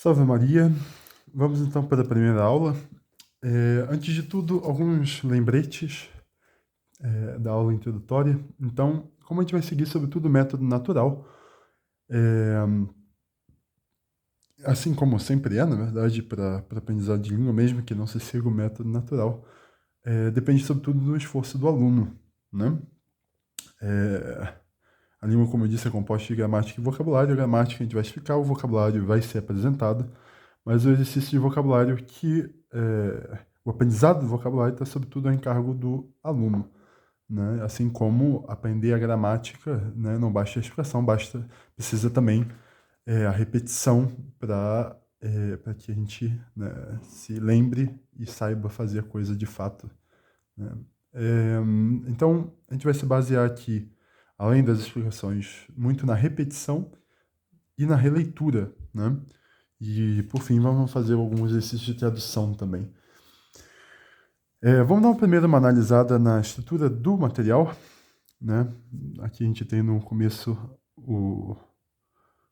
Salve Maria! Vamos então para a primeira aula. Antes de tudo, alguns lembretes da aula introdutória. Então, como a gente vai seguir sobretudo o método natural, assim como sempre na verdade, para aprendizado de língua, mesmo que não se siga o método natural, depende sobretudo do esforço do aluno, né? A língua, como eu disse, é composta de gramática e vocabulário. A gramática a gente vai explicar, o vocabulário vai ser apresentado, mas o exercício de vocabulário o aprendizado do vocabulário está sobretudo a encargo do aluno, né? Assim como aprender a gramática, né? Não basta a expressão, precisa também a repetição para que a gente, né, se lembre e saiba fazer a coisa de fato, né? Então, a gente vai se basear aqui, além das explicações, muito na repetição e na releitura, né? E, por fim, vamos fazer alguns exercícios de tradução também. Vamos dar primeiro uma analisada na estrutura do material, né? Aqui a gente tem no começo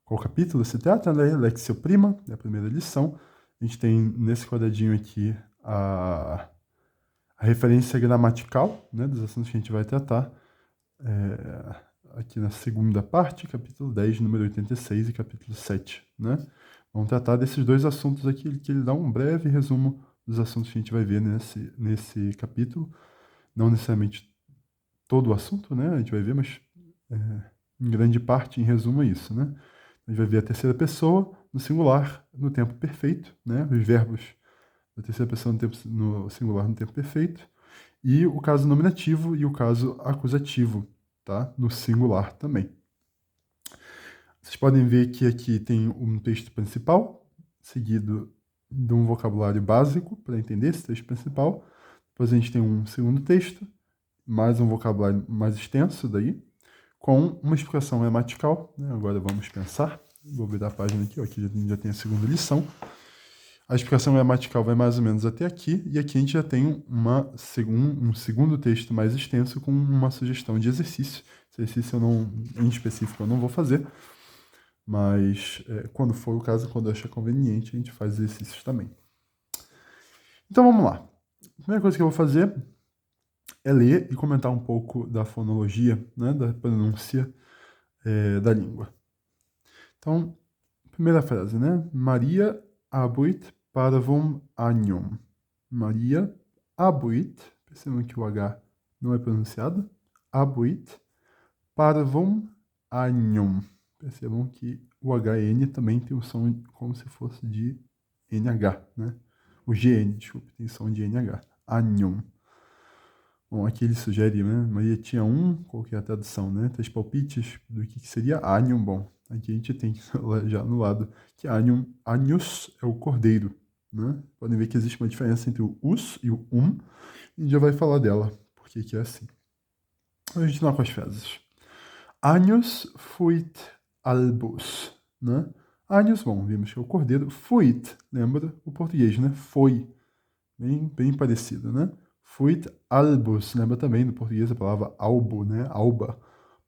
qual capítulo se trata, né? Lexio Prima, é a primeira lição. A gente tem nesse quadradinho aqui a referência gramatical, né, dos assuntos que a gente vai tratar. Aqui na segunda parte, capítulo 10, número 86 e capítulo 7, né? Vamos tratar desses dois assuntos aqui, que ele dá um breve resumo dos assuntos que a gente vai ver nesse capítulo. Não necessariamente todo o assunto, né? A gente vai ver, mas em grande parte, em resumo, é isso, né? A gente vai ver a terceira pessoa no singular, no tempo perfeito, né? Os verbos da terceira pessoa no singular no tempo perfeito, e o caso nominativo e o caso acusativo, tá? No singular também. Vocês podem ver que aqui tem um texto principal, seguido de um vocabulário básico para entender esse texto principal. Depois a gente tem um segundo texto, mais um vocabulário mais extenso daí, com uma explicação gramatical, né? Agora vamos pensar. Vou virar a página aqui, ó, aqui já tem a segunda lição. A explicação gramatical vai mais ou menos até aqui, e aqui a gente já tem um segundo texto mais extenso com uma sugestão de exercício. Esse exercício em específico eu não vou fazer, mas quando for o caso, quando eu achar conveniente, a gente faz exercícios também. Então vamos lá. A primeira coisa que eu vou fazer é ler e comentar um pouco da fonologia, né, da pronúncia da língua. Então, primeira frase, né? Maria abuit parvum agnom. Maria abuit, percebam que o H não é pronunciado, abuit parvum agnom. Percebam que o HN também tem o som como se fosse de NH, né? O GN, desculpe, tem som de NH. Agnom. Bom, aqui ele sugere, né? Maria tinha qual que é a tradução, né? 3 palpites do que seria agnom. Bom, aqui a gente tem já no lado que agnom, agnus é o cordeiro, né? Podem ver que existe uma diferença entre o us e o e a gente já vai falar dela, porque que é assim. A gente não com as frases. Agnus fuit albus, né? Agnus, bom, vimos que é o cordeiro. Fuit, lembra o português, né? Foi. Bem parecido, né? Fuit albus, lembra também do português a palavra albo, né? Alba,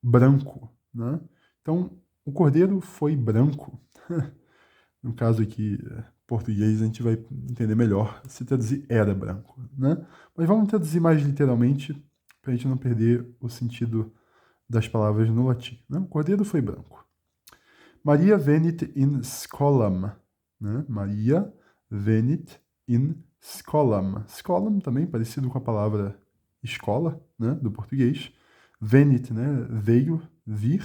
branco, né? Então, o cordeiro foi branco. No caso aqui, português, a gente vai entender melhor se traduzir era branco, né? Mas vamos traduzir mais literalmente para a gente não perder o sentido das palavras no latim, né? O cordeiro foi branco. Maria venit in scolam, né? Maria venit in scolam. Scolam também parecido com a palavra escola, né? Do português. Venit, né? Veio, vir,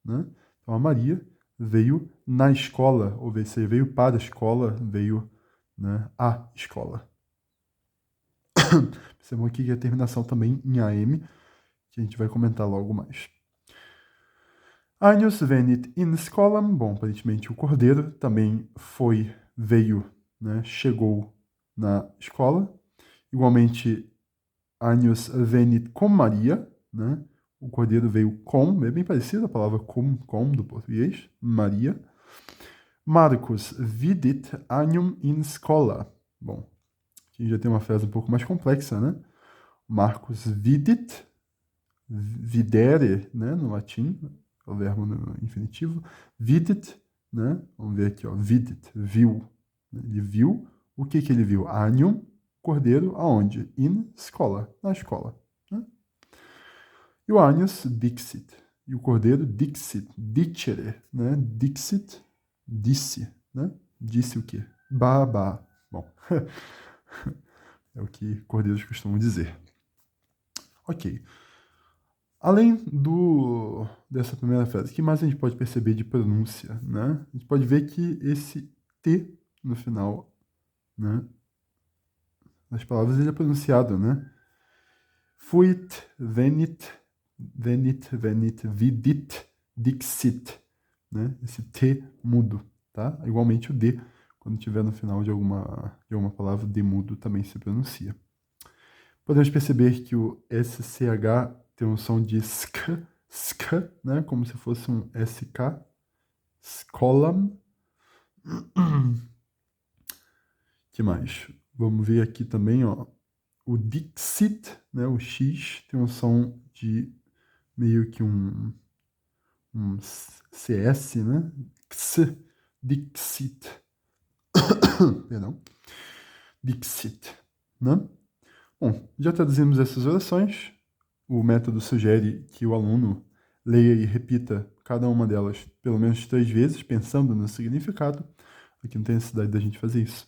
né? Então a Maria veio na escola, ou seja, veio para a escola, veio, né, à escola. Percebam aqui que a terminação também em AM, que a gente vai comentar logo mais. Agnus venit in scolam, bom, aparentemente o cordeiro também veio, né, chegou na escola. Igualmente, Agnus venit com Maria, né, o cordeiro veio com, é bem parecido a palavra com do português, Maria. Marcus vidit agnum in scola. Bom, aqui já tem uma frase um pouco mais complexa, né? Marcus vidit, videre, né, no latim, o verbo no infinitivo. Vidit né? Vamos ver aqui, ó, vidit, viu. Ele viu, o que que ele viu? Anium, cordeiro, aonde? In escola, na escola, né? E o anius, dixit. E o cordeiro, dixit, dicere, né? Dixit, disse, né? Disse o quê? Babá. Bom, é o que cordeiros costumam dizer. Ok. Além dessa primeira frase, o que mais a gente pode perceber de pronúncia, né? A gente pode ver que esse T no final, né, das palavras, ele é pronunciado, né? Fuit, venit, vidit, dixit, né? Esse T mudo, tá? Igualmente o D, quando tiver no final de alguma palavra, D mudo também se pronuncia. Podemos perceber que o SCH tem um som de sk, né? Como se fosse um SK, skolam. Que mais? Vamos ver aqui também, ó. O Dixit, né? O X tem um som de meio que um CS, né? X, Dixit. Perdão. Dixit, né? Bom, já traduzimos essas orações. O método sugere que o aluno leia e repita cada uma delas pelo menos 3 vezes, pensando no significado. Aqui não tem necessidade da gente fazer isso.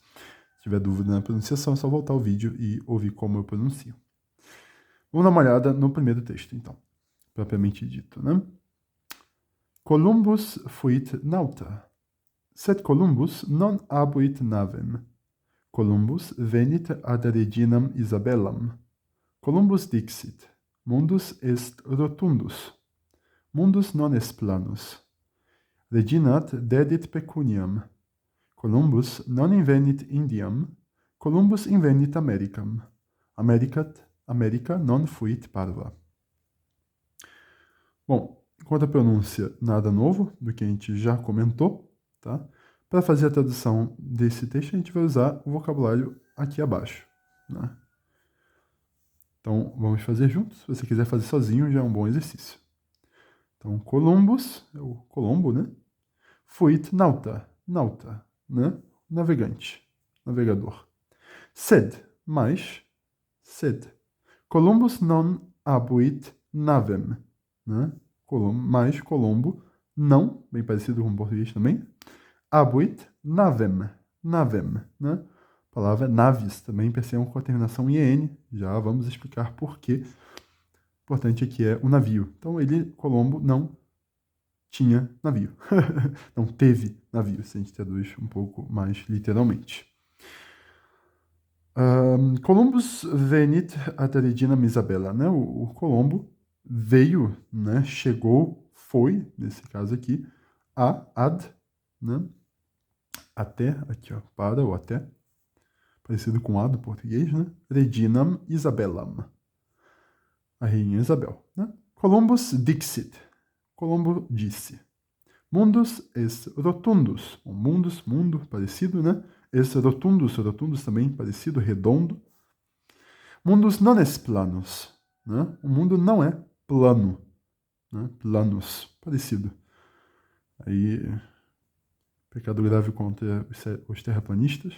Se tiver dúvida na pronunciação, é só voltar ao vídeo e ouvir como eu pronuncio. Vamos dar uma olhada no primeiro texto, então, propriamente dito, né? Columbus fuit nauta, sed Columbus non abuit navem. Columbus venit ad reginam Isabellam. Columbus dixit, mundus est rotundus. Mundus non est planus. Reginat dedit pecuniam. Columbus non invenit Indiam. Columbus invenit Americam. America non fuit parva. Bom, quanto à pronúncia, nada novo do que a gente já comentou, tá? Para fazer a tradução desse texto, a gente vai usar o vocabulário aqui abaixo, né? Então, vamos fazer juntos. Se você quiser fazer sozinho, já é um bom exercício. Então, Columbus, é o Colombo, né? Fuit nauta, né? Navegante, navegador. Sed, mais, sed. Columbus non abuit navem, né? Mais Colombo não, bem parecido com o português também. Abuit navem, né? A palavra naves também percebam com a terminação IN. Já vamos explicar por quê. O importante aqui é o navio. Então, Colombo, não tinha navio. Não teve navio, se a gente traduz um pouco mais literalmente. Columbus venit ad reginam Isabella, né? O Colombo veio, né? Chegou, foi, nesse caso aqui, ad, né? Até, aqui ó, para ou até, parecido com a do português, né? Reginam Isabellam, a rainha Isabel, né? Columbus dixit, Colombo disse. Mundus est rotundus, mundus, mundo, parecido, né? Est rotundus também, parecido, redondo. Mundus non est planus, né? O mundo não é plano, né? Planus, parecido. Aí, pecado grave contra os terraplanistas.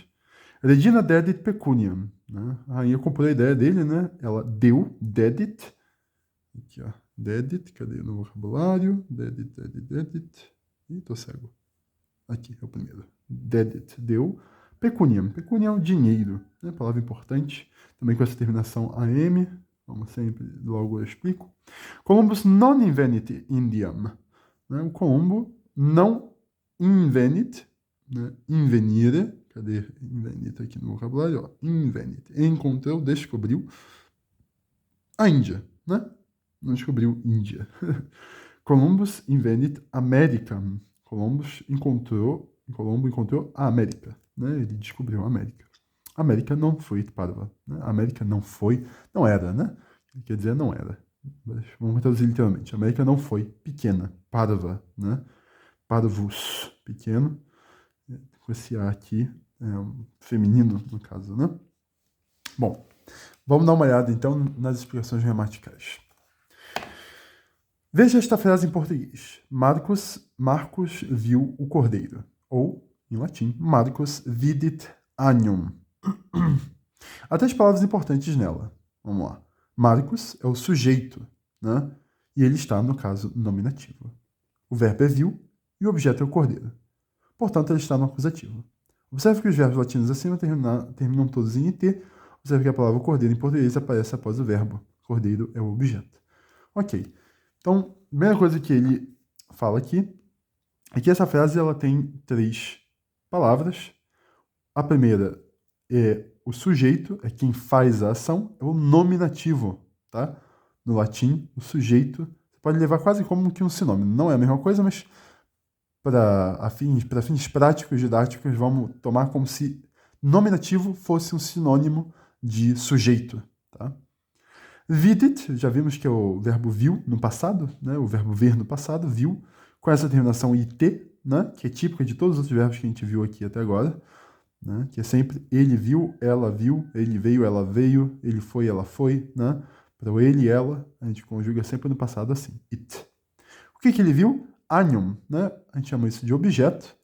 Regina dedit pecuniam, né? A rainha comprou a ideia dele, né? Ela deu, dedit, aqui ó, dedit, cadê no vocabulário? Dedit. Ih, tô cego. Aqui é o primeiro. Dedit, deu. Pecuniam, dinheiro, né? Palavra importante. Também com essa terminação AM. Como sempre, logo eu explico. Columbus non invenit Indiam. Né? O Colombo não invenit, né? Invenire. Cadê invenit aqui no vocabulário? Ó, invenit. Encontrou, descobriu a Índia, né? Não descobriu Índia. Columbus invenit Americam. Colombo encontrou a América, né? Ele descobriu a América. A América não foi parva, né? A América não era, né? Quer dizer, não era. Mas vamos traduzir literalmente. A América não foi pequena, parva, né? Parvus, pequeno. Com esse A aqui, feminino, no caso, né? Bom, vamos dar uma olhada, então, nas explicações gramaticais. Veja esta frase em português. Marcos viu o cordeiro. Ou, em latim, Marcus vidit agnum. Há três palavras importantes nela. Vamos lá. Marcos é o sujeito, né? E ele está, no caso, nominativo. O verbo é viu e o objeto é o cordeiro. Portanto, ele está no acusativo. Observe que os verbos latinos acima terminam todos em it. Observe que a palavra cordeiro em português aparece após o verbo. Cordeiro é o objeto. Ok. Então, a primeira coisa que ele fala aqui é que essa frase ela tem três palavras. A primeira é o sujeito, é quem faz a ação, é o nominativo, tá? No latim, o sujeito pode levar quase como que um sinônimo. Não é a mesma coisa, mas para fins práticos, didáticos, vamos tomar como se nominativo fosse um sinônimo de sujeito, tá? Vidit, já vimos que é o verbo viu no passado, né? O verbo ver no passado, viu, com essa terminação it, né? Que é típica de todos os outros verbos que a gente viu aqui até agora, né? Que é sempre ele viu, ele veio, ela veio, ele foi, ela foi, né? Para o ele e ela, a gente conjuga sempre no passado assim, it. O que ele viu? Agnum, né? A gente chama isso de objeto,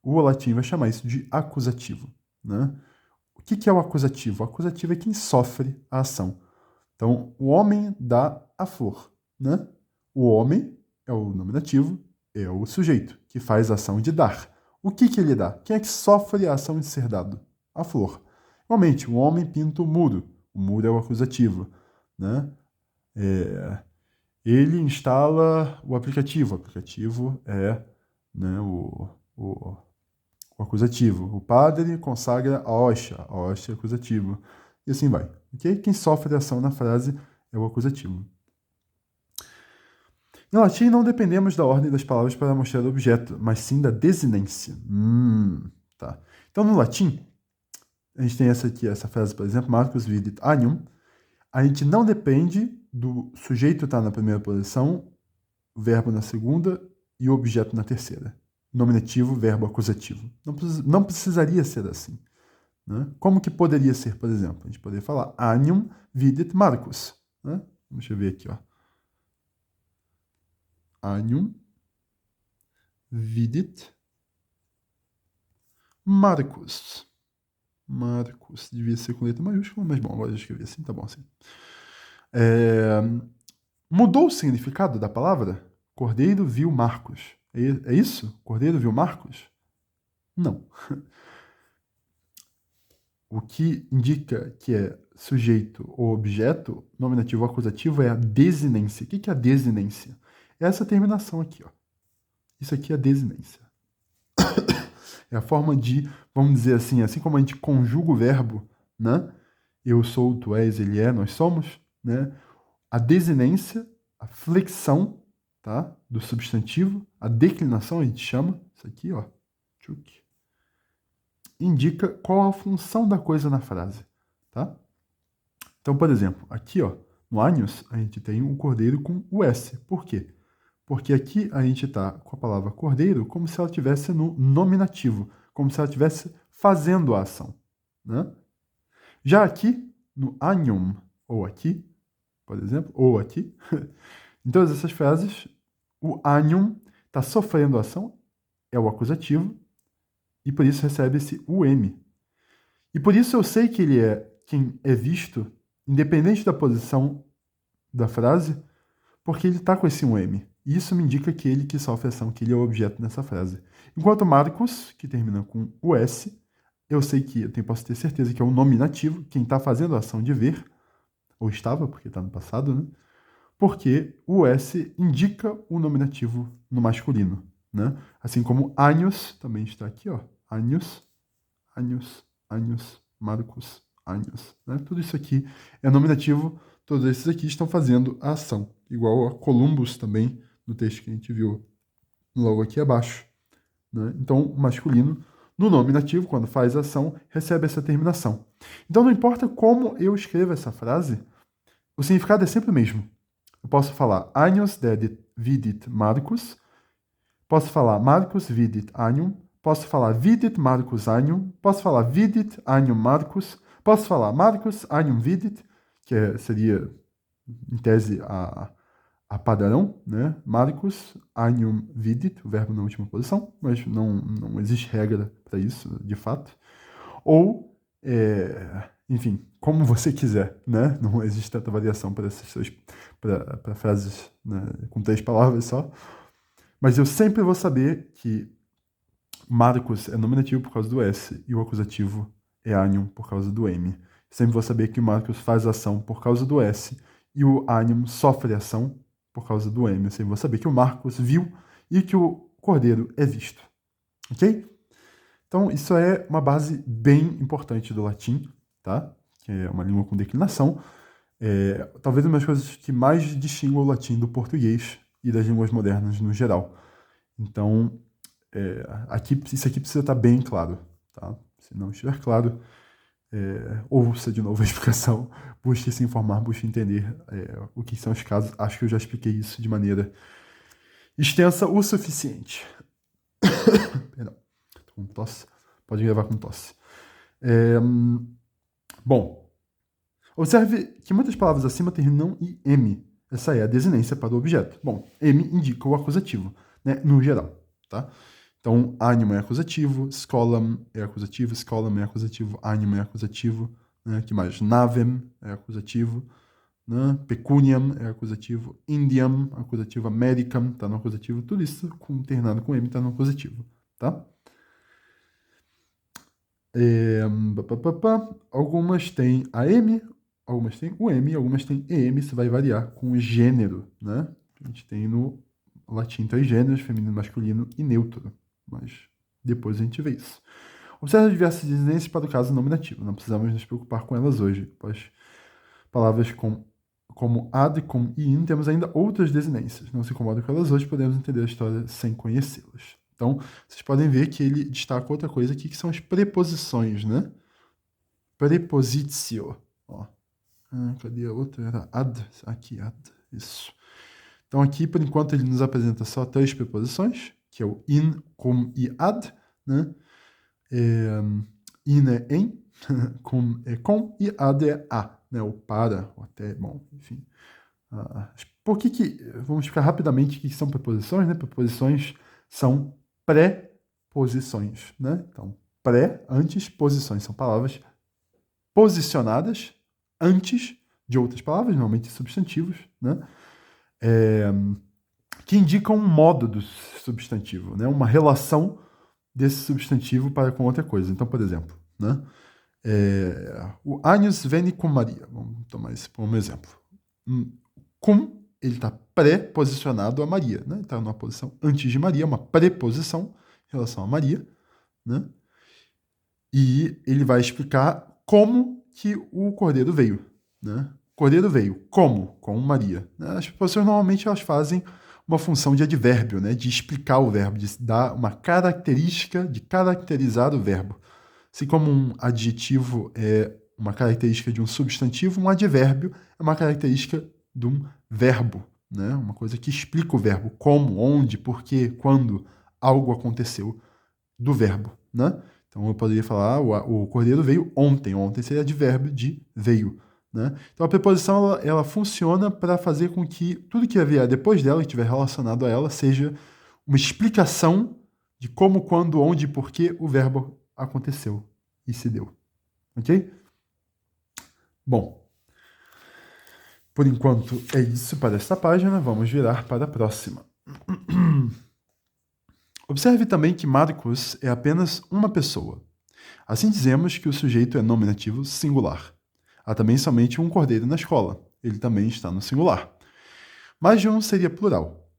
o latim vai chamar isso de acusativo, né? O que é o acusativo? O acusativo é quem sofre a ação. Então, o homem dá a flor, né? O homem é o nominativo, é o sujeito que faz a ação de dar. O que ele dá? Quem é que sofre a ação de ser dado? A flor. Igualmente, o homem pinta o muro é o acusativo, né? Ele instala o aplicativo é, né, o acusativo. O padre consagra a hóstia é acusativo. E assim vai. Okay? Quem sofre a ação na frase é o acusativo. No latim, não dependemos da ordem das palavras para mostrar o objeto, mas sim da desinência. Tá. Então, no latim, a gente tem essa frase, por exemplo, Marcus vidit agnum. A gente não depende do sujeito estar na primeira posição, o verbo na segunda e o objeto na terceira. Nominativo, verbo acusativo. Não precisaria ser assim. Né? Como que poderia ser, por exemplo? A gente poderia falar agnum vidit Marcus. Né? Deixa eu ver aqui, ó. Agnum vidit Marcus. Marcus. Devia ser com letra maiúscula, mas bom, agora eu escrevi assim, tá bom assim. Mudou o significado da palavra? Cordeiro viu Marcos. É isso? Cordeiro viu Marcos? Não. O que indica que é sujeito ou objeto, nominativo ou acusativo, é a desinência. O que é a desinência? É essa terminação aqui, ó. Isso aqui é a desinência. É a forma de, vamos dizer assim como a gente conjuga o verbo, né? Eu sou, tu és, ele é, nós somos, né? A desinência, a flexão, tá? Do substantivo, a declinação, a gente chama, isso aqui, ó, indica qual a função da coisa na frase, tá? Então, por exemplo, aqui, ó, no agnus, a gente tem um cordeiro com o S. Por quê? Porque aqui a gente está com a palavra cordeiro como se ela estivesse no nominativo, como se ela estivesse fazendo a ação, né? Já aqui, no agnum, ou aqui, por exemplo, ou aqui, em todas essas frases, o agnum está sofrendo a ação, é o acusativo, e por isso recebe esse UM. E por isso eu sei que ele é quem é visto, independente da posição da frase, porque ele está com esse UM. E isso me indica que ele que sofre a ação, que ele é o objeto nessa frase. Enquanto Marcos, que termina com o S, eu sei que, posso ter certeza que é o nominativo, quem está fazendo a ação de ver, ou estava, porque está no passado, né? Porque o S indica o nominativo no masculino, né? Assim como agnus também está aqui, ó. Agnus, Marcos, agnus, né? Tudo isso aqui é nominativo, todos esses aqui estão fazendo a ação. Igual a Columbus também, no texto que a gente viu logo aqui abaixo, né? Então, o masculino, no nominativo, quando faz a ação, recebe essa terminação. Então, não importa como eu escrevo essa frase, o significado é sempre o mesmo. Eu posso falar agnus vidit Marcus, posso falar Marcus vidit agnum, posso falar vidit Marcus agnum, posso falar vidit agnum Marcus, posso falar Marcus agnum vidit, que seria, em tese, a padrão, né? Marcus anium vidit, o verbo na última posição, mas não existe regra para isso, de fato. Ou, enfim, como você quiser, né? Não existe tanta variação para para frases, né, com 3 palavras só. Mas eu sempre vou saber que Marcus é nominativo por causa do S e o acusativo é anium por causa do M. Sempre vou saber que o Marcus faz ação por causa do S e o anium sofre ação por causa do M. Eu sempre vou saber que o Marcus viu e que o cordeiro é visto. Ok? Então, isso é uma base bem importante do latim, tá? Que é uma língua com declinação. Talvez uma das coisas que mais distingue o latim do português e das línguas modernas no geral. Então, isso aqui precisa estar bem claro, tá? Se não estiver claro, ouça de novo a explicação, busque se informar, busque entender o que são os casos. Acho que eu já expliquei isso de maneira extensa o suficiente. Perdão, tô com tosse. Pode gravar com tosse. Bom, observe que muitas palavras acima terminam em M. Essa é a desinência para o objeto. Bom, M indica o acusativo, né, no geral, tá? Então, anima é acusativo, scolam é acusativo, scolam é acusativo, anima é acusativo, né? Que mais? Navem é acusativo, né? Pecuniam é acusativo, indiam, acusativo, americam, tá no acusativo, tudo isso terminado com M tá no acusativo, tá? Algumas têm AM, algumas têm o M, algumas têm EM, isso vai variar com o gênero, né? A gente tem no latim 3 gêneros, feminino, masculino e neutro, mas depois a gente vê isso. Observe diversas desinências para o caso nominativo, não precisamos nos preocupar com elas hoje, pois palavras como ad, com e in, temos ainda outras desinências, não se incomodem com elas hoje, podemos entender a história sem conhecê-las. Então, vocês podem ver que ele destaca outra coisa aqui, que são as preposições, né? Prepositio. Ó. Cadê a outra? Era ad. Aqui, ad. Isso. Então, aqui, por enquanto, ele nos apresenta só 3 preposições, que é o in, cum e ad, né? In é em, cum é com, e ad é a, né? O para, o até, bom, enfim. Por que vamos explicar rapidamente o que são preposições, né? Preposições são pré-posições, né? Então, pré, antes, posições são palavras posicionadas antes de outras palavras, normalmente substantivos, né? Que indicam um modo do substantivo, né? Uma relação desse substantivo para com outra coisa. Então, por exemplo, né? O Agnus veni com Maria. Vamos tomar isso como exemplo. Com, ele está pré-posicionado a Maria, né? Está numa posição antes de Maria, uma preposição em relação a Maria, né? E ele vai explicar como que o cordeiro veio, né? O cordeiro veio como? Com Maria. As preposições normalmente elas fazem uma função de advérbio, né? De explicar o verbo, de dar uma característica, de caracterizar o verbo. Assim como um adjetivo é uma característica de um substantivo, um advérbio é uma característica de um verbo, né? Uma coisa que explica o verbo, como, onde, porquê, quando algo aconteceu do verbo, né? Então eu poderia falar, o cordeiro veio ontem. Ontem seria advérbio de veio, né? Então a preposição ela funciona para fazer com que tudo que vier depois dela, que estiver relacionado a ela, seja uma explicação de como, quando, onde e por que o verbo aconteceu e se deu. Ok? Bom, por enquanto é isso para esta página. Vamos virar para a próxima. Observe também que Marcus é apenas uma pessoa. Assim dizemos que o sujeito é nominativo singular. Há também somente um cordeiro na escola. Ele também está no singular. Mais de um seria plural.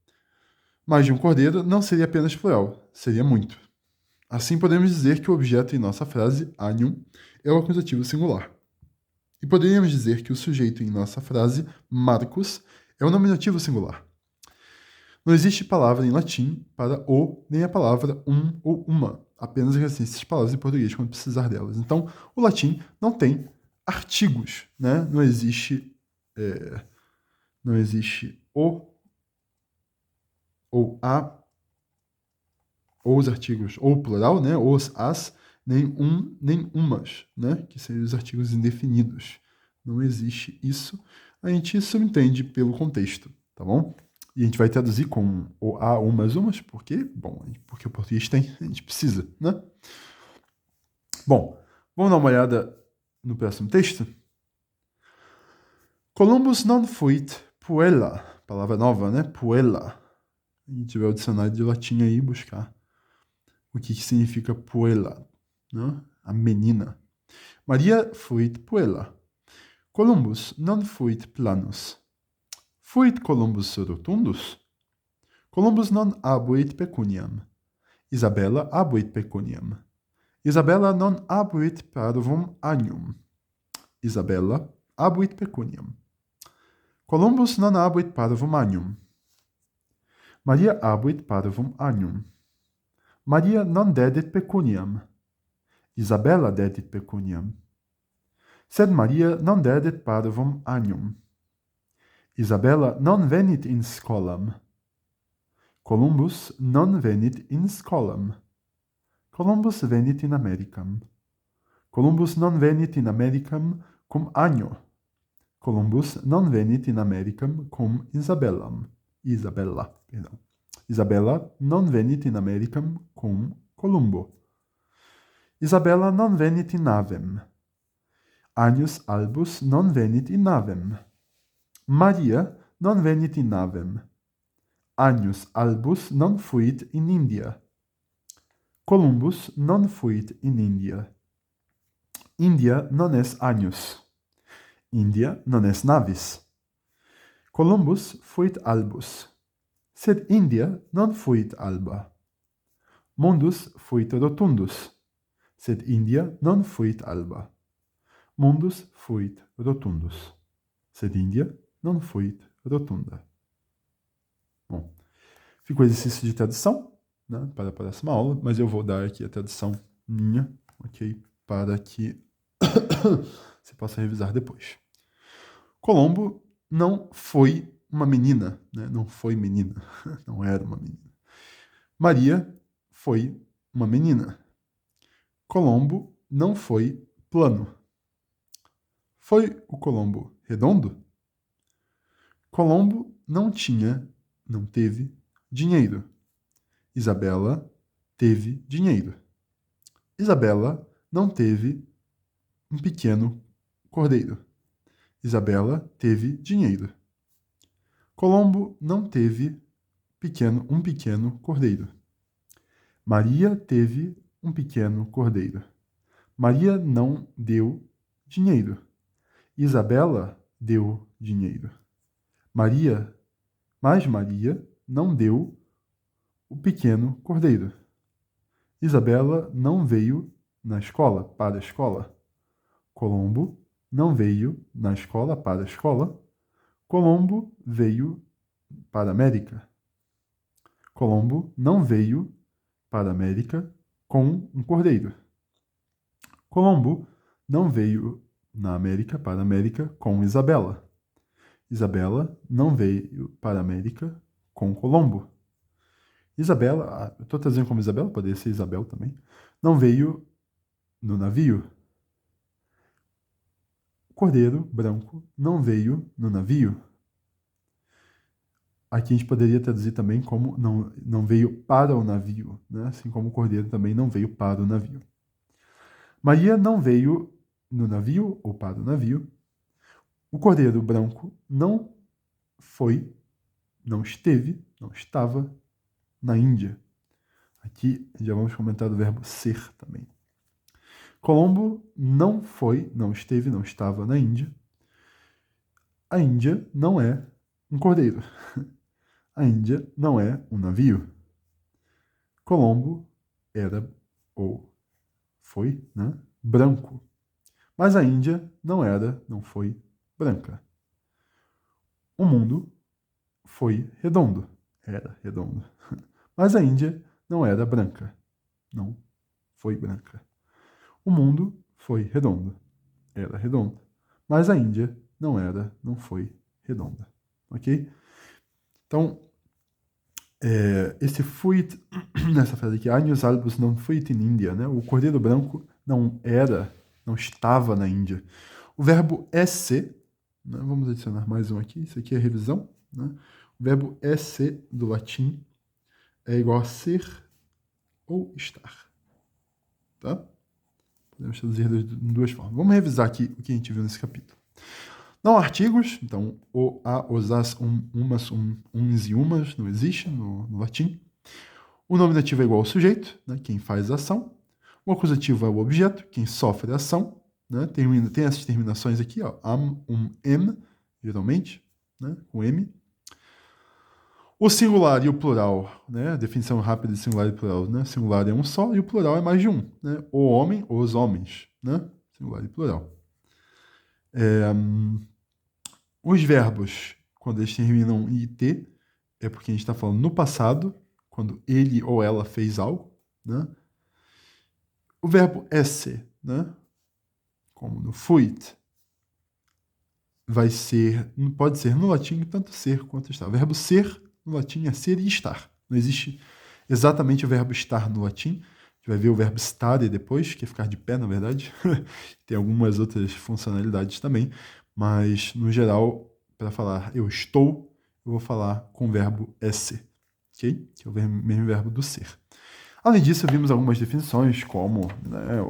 Mais de um cordeiro não seria apenas plural, seria muito. Assim podemos dizer que o objeto em nossa frase, anium, é o acusativo singular. E poderíamos dizer que o sujeito em nossa frase, Marcus, é o nominativo singular. Não existe palavra em latim para o, nem a palavra um ou uma. Apenas existem essas palavras em português quando precisar delas. Então, o latim não tem artigos, né? Não existe o ou a, ou os artigos ou plural, né? Os, as, nem um, nem umas, né? Que seriam os artigos indefinidos. Não existe isso. A gente subentende pelo contexto, tá bom? E a gente vai traduzir com o a, umas, por quê? Bom, porque o português tem, a gente precisa, né? Bom, vamos dar uma olhada no próximo texto? Columbus non fuit puella, palavra nova, né? Puella. A gente vai ao dicionário de latim aí buscar o que significa puella, né? A menina. Maria fuit puella. Columbus non fuit planus. Fuit Columbus rotundus? Columbus non abuit pecuniam. Isabella abuit pecuniam. Isabella non abuit parvum agnum. Isabella abuit pecuniam. Columbus non abuit parvum agnum. Maria abuit parvum agnum. Maria non dedit pecuniam. Isabella dedit pecuniam. Sed Maria non dedit parvum agnum. Isabella non venit in scolam. Columbus non venit in scolam. Columbus venit in Americam. Columbus non venit in Americam cum agno. Columbus non venit in Americam cum Isabella, perdão. Isabella non venit in Americam cum Columbo. Isabella non venit in navem. Agnus albus non venit in navem. Maria non venit in navem. Agnus albus non fuit in India. Columbus non fuit in India. India non es agnus. India non es navis. Columbus fuit albus. Sed India non fuit alba. Mundus fuit rotundus. Sed India non fuit alba. Mundus fuit rotundus. Sed India non fuit rotunda. Bom, fica o exercício de tradução, né, para a próxima aula, mas eu vou dar aqui a tradução minha, ok? Para que você possa revisar depois. Colombo não foi uma menina, né? Não foi menina, não era uma menina. Maria foi uma menina. Colombo não foi plano. Foi o Colombo redondo? Colombo não teve dinheiro. Isabela teve dinheiro. Isabela não teve um pequeno cordeiro. Isabela teve dinheiro. Colombo não teve um pequeno cordeiro. Maria teve um pequeno cordeiro. Maria não deu dinheiro. Isabela deu dinheiro. Mas Maria não deu o pequeno cordeiro. Isabela não veio para a escola. Colombo não veio na escola para a escola. Colombo veio para a América. Colombo não veio para a América com um cordeiro. Colombo não veio na América para a América com Isabela. Isabela não veio para a América com Colombo. Isabela, eu estou traduzindo como Isabela, poderia ser Isabel também, não veio no navio. Cordeiro branco não veio no navio. Aqui a gente poderia traduzir também como não veio para o navio, né? Assim como o cordeiro também não veio para o navio. Maria não veio no navio ou para o navio. O cordeiro branco não estava na Índia. Aqui já vamos comentar do verbo ser também. Colombo não estava na Índia. A Índia não é um cordeiro. A Índia não é um navio. Colombo era ou foi, né, branco. Mas a Índia não foi branca. O mundo foi redondo. Era redondo. Mas a Índia não era branca. Não foi branca. O mundo foi redondo. Era redondo. Mas a Índia não foi redonda. Ok? Então, esse fuit, nessa frase aqui, Agnus albus non fuit in India, né? O cordeiro branco não estava na Índia. O verbo esse, né? Vamos adicionar mais um aqui, isso aqui é revisão, né? O verbo esse do latim é igual a ser ou estar, tá? Podemos traduzir de duas formas. Vamos revisar aqui o que a gente viu nesse capítulo. Não há artigos, então o, a, os, as, umas, uns e umas não existe no latim. O nominativo é igual ao sujeito, né, quem faz a ação. O acusativo é o objeto, quem sofre a ação. Né, tem essas terminações aqui, ó, em, geralmente, né, com M. O singular e o plural, né, a definição rápida de singular e plural, né, singular é um só e o plural é mais de um. Né, o homem, os homens, né, singular e plural. Os verbos, quando eles terminam em IT, é porque a gente está falando no passado, quando ele ou ela fez algo, né? O verbo esse, né? Como no fuit, pode ser no latim tanto ser quanto estar. O verbo ser no latim é ser e estar. Não existe exatamente o verbo estar no latim. A gente vai ver o verbo stare depois, que é ficar de pé, na verdade. Tem algumas outras funcionalidades também, mas no geral, para falar eu estou, eu vou falar com o verbo esse, ok? Que é o mesmo verbo do ser. Além disso, vimos algumas definições, como, né,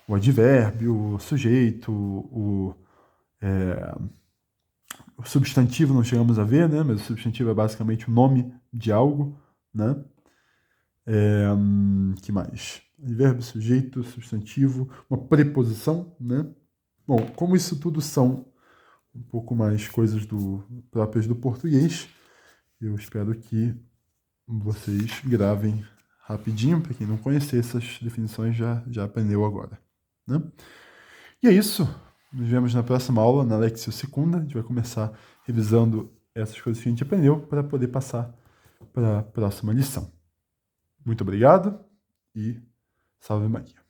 o advérbio, o sujeito, o substantivo não chegamos a ver, né? Mas o substantivo é basicamente o nome de algo, né? Que mais? Advérbio, sujeito, substantivo, uma preposição, né? Bom, como isso tudo são um pouco mais coisas próprias do português, eu espero que vocês gravem rapidinho, para quem não conhecer essas definições já aprendeu agora, né? E é isso. Nos vemos na próxima aula, na Lexio Secunda. A gente vai começar revisando essas coisas que a gente aprendeu para poder passar para a próxima lição. Muito obrigado e salve Maria.